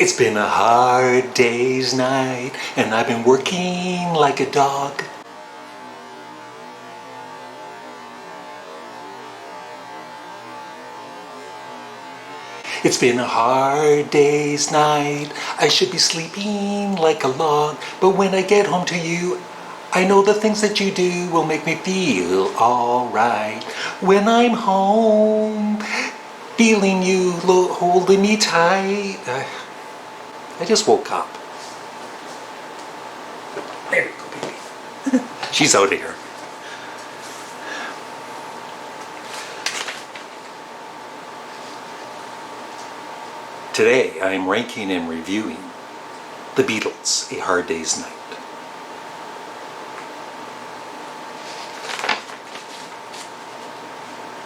It's been a hard day's night, and I've been working like a dog. It's been a hard day's night, I should be sleeping like a log, but when I get home to you, I know the things that you do will make me feel alright. When I'm home, feeling you holding me tight. I just woke up. There you go, baby. She's out of here. Today I am ranking and reviewing The Beatles, A Hard Day's Night.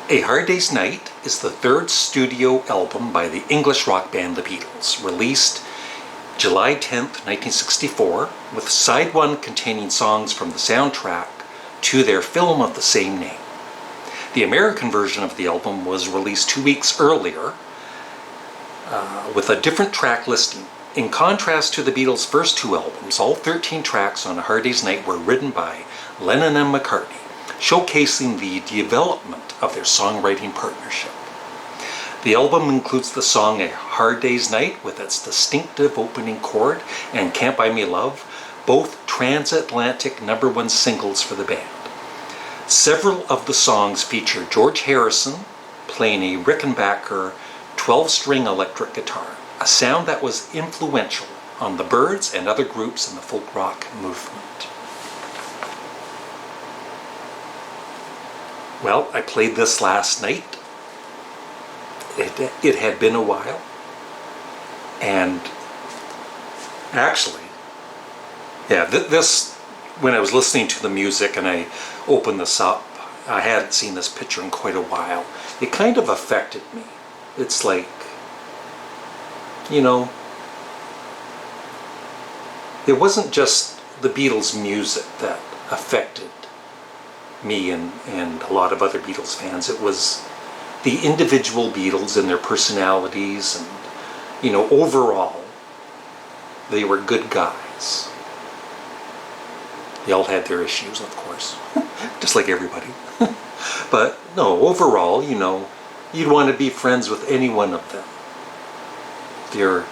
A Hard Day's Night is the third studio album by the English rock band The Beatles, released July 10th, 1964, with side one containing songs from the soundtrack to their film of the same name. The American version of the album was released 2 weeks earlier, with a different track listing. In contrast to the Beatles' first two albums, all 13 tracks on A Hard Day's Night were written by Lennon and McCartney, showcasing the development of their songwriting partnership. The album includes the song A Hard Day's Night with its distinctive opening chord and Can't Buy Me Love, both transatlantic #1 singles for the band. Several of the songs feature George Harrison playing a Rickenbacker 12-string electric guitar, a sound that was influential on the Byrds and other groups in the folk rock movement. Well, I played this last night. It had been a while, and actually, yeah, this, when I was listening to the music and I opened this up, I hadn't seen this picture in quite a while. It kind of affected me. It's like, you know, it wasn't just the Beatles' music that affected me and a lot of other Beatles fans. It was the individual Beatles and their personalities, and, you know, overall, they were good guys. They all had their issues, of course, just like everybody. But no, overall, you know, you'd want to be friends with any one of them. They're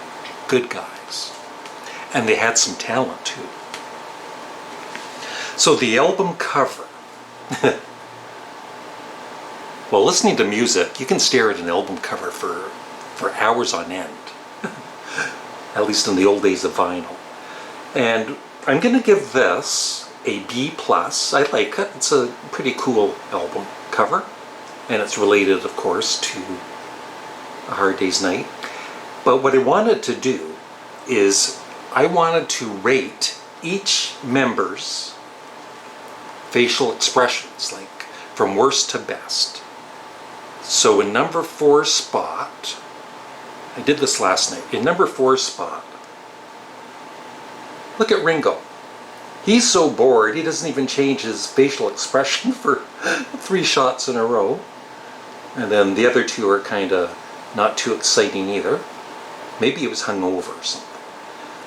good guys. And they had some talent too. So the album cover. Well, listening to music, you can stare at an album cover for hours on end. At least in the old days of vinyl. And I'm going to give this a B+. I like it. It's a pretty cool album cover. And it's related, of course, to A Hard Day's Night. But what I wanted to do is I wanted to rate each member's facial expressions, like from worst to best. So in number 4 spot, I did this last night, in number 4 spot, look at Ringo. He's so bored, he doesn't even change his facial expression for 3 shots in a row. And then the other two are kind of not too exciting either. Maybe he was hungover or something.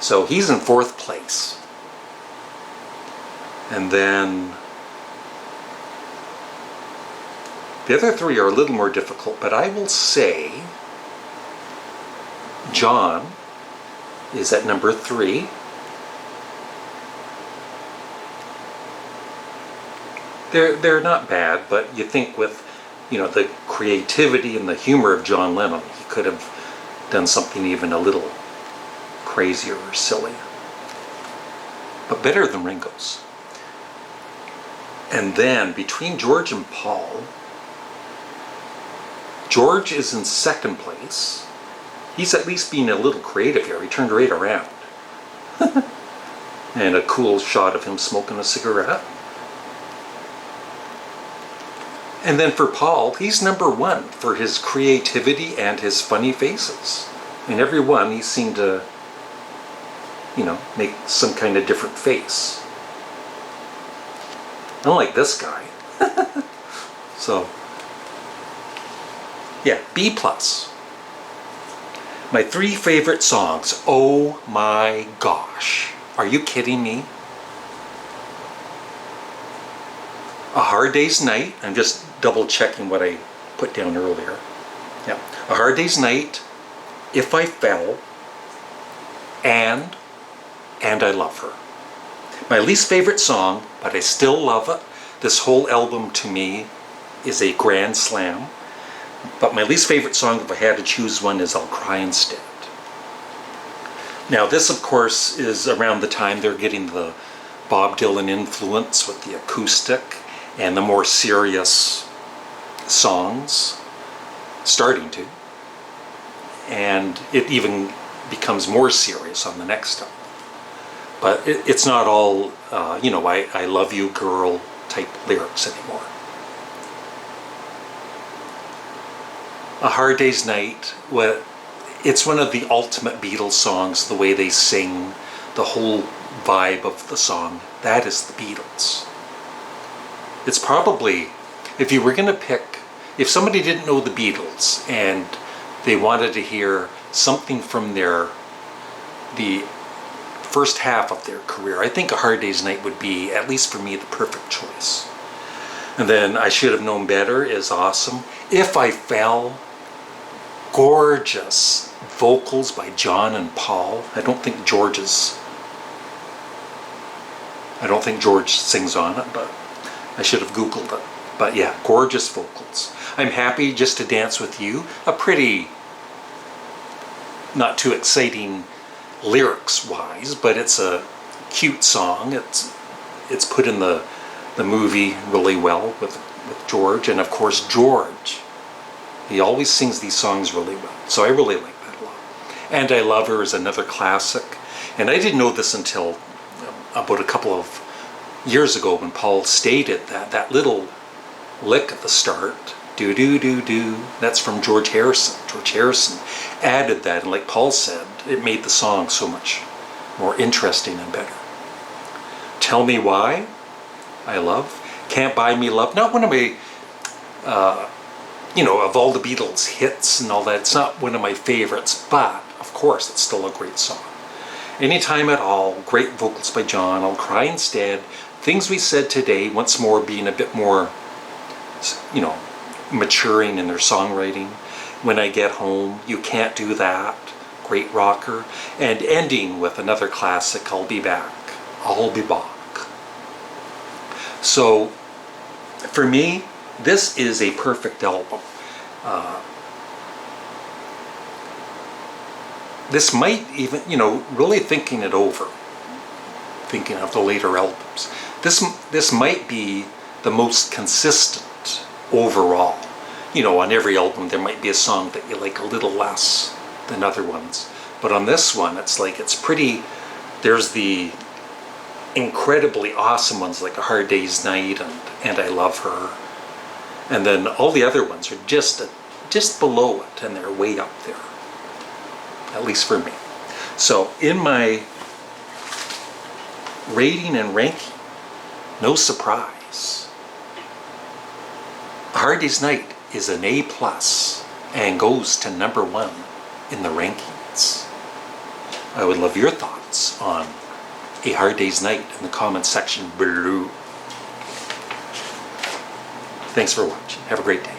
So he's in 4th place. And then the other 3 are a little more difficult, but I will say John is at number 3. They're not bad, but you think with, you know, the creativity and the humor of John Lennon, he could have done something even a little crazier or silly. But better than Ringo's. And then between George and Paul, George is in 2nd place. He's at least being a little creative here. He turned right around. And a cool shot of him smoking a cigarette. And then for Paul, he's number 1 for his creativity and his funny faces. In every one, he seemed to, you know, make some kind of different face. Unlike this guy. So, yeah, B+. My 3 favorite songs. Oh my gosh. Are you kidding me? A Hard Day's Night. I'm just double checking what I put down earlier. Yeah. A Hard Day's Night, If I Fell, and I Love Her. My least favorite song, but I still love it. This whole album to me is a grand slam. But my least favorite song, if I had to choose one, is I'll Cry Instead. Now this, of course, is around the time they're getting the Bob Dylan influence with the acoustic and the more serious songs starting to. And it even becomes more serious on the next album. But it's not all, I love you girl type lyrics anymore. A Hard Day's Night, it's one of the ultimate Beatles songs, the way they sing, the whole vibe of the song. That is the Beatles. It's probably, if you were going to pick, if somebody didn't know the Beatles and they wanted to hear something from the first half of their career, I think A Hard Day's Night would be, at least for me, the perfect choice. And then I Should Have Known Better is awesome. If I Fell, gorgeous vocals by John and Paul. I don't think George sings on it, but I should have Googled it. But yeah, gorgeous vocals. I'm Happy Just to Dance With You, a pretty, not too exciting lyrics-wise, but it's a cute song. It's put in the movie really well with George, and of course George. He always sings these songs really well, so I really like that a lot. And I Love Her is another classic, and I didn't know this until about a couple of years ago when Paul stated that little lick at the start, do do do do, that's from George Harrison. George Harrison added that, and like Paul said, it made the song so much more interesting and better. Tell Me Why, I love. Can't Buy Me Love, not one of my, of all the Beatles hits and all that, it's not one of my favorites, but of course it's still a great song. Anytime at All, great vocals by John. I'll Cry Instead. Things We Said Today, once more being a bit more, maturing in their songwriting. When I Get Home, You Can't Do That, great rocker. And ending with another classic, I'll Be Back. I'll Be Back. So, for me, this is a perfect album. This might even, really thinking it over, thinking of the later albums, this might be the most consistent overall. On every album there might be a song that you like a little less than other ones, but on this one it's pretty, there's the incredibly awesome ones like A Hard Day's Night and I Love Her, and then all the other ones are just below it, and they're way up there, at least for me. So in my rating and ranking, no surprise, A Hard Day's Night is an A+ and goes to number 1 in the rankings. I would love your thoughts on A Hard Day's Night in the comments section below. Thanks for watching. Have a great day.